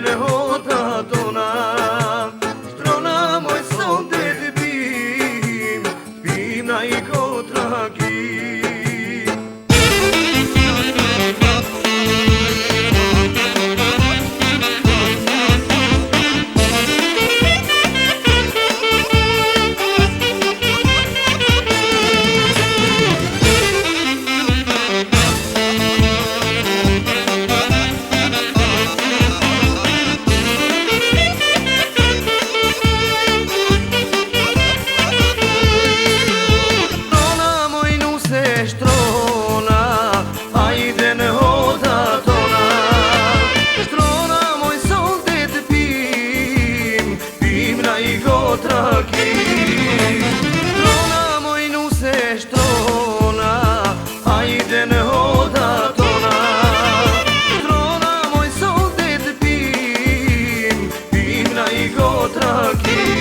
në hota tona, shtrona moj sonte të pim, pim na I kotra kim. Shtrona moj nuse shtrona, hajde në hota tona, shtrona moj sonte të pim, pim na I kotra kim.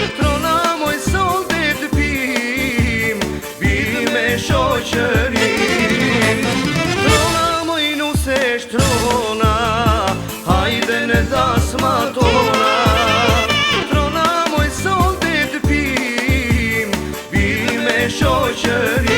Shtrona moj sonte të pim, pim me shoqërim. Shtrona moj nuse shtrona, hajde në dasma tona, shtrona moj sonte të pim, pim me shoqërim.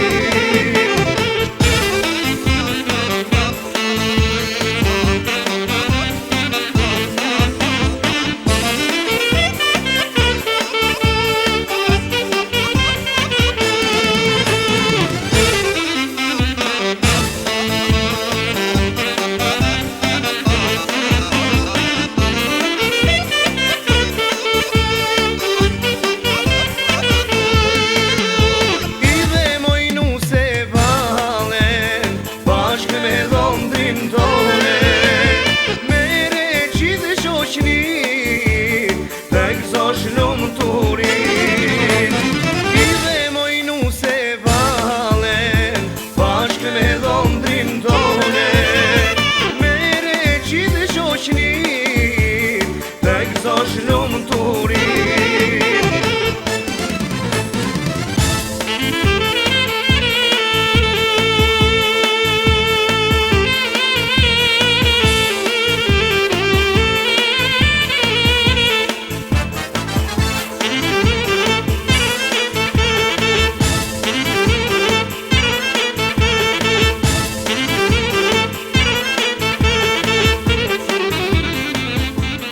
Tek zosh lumë turin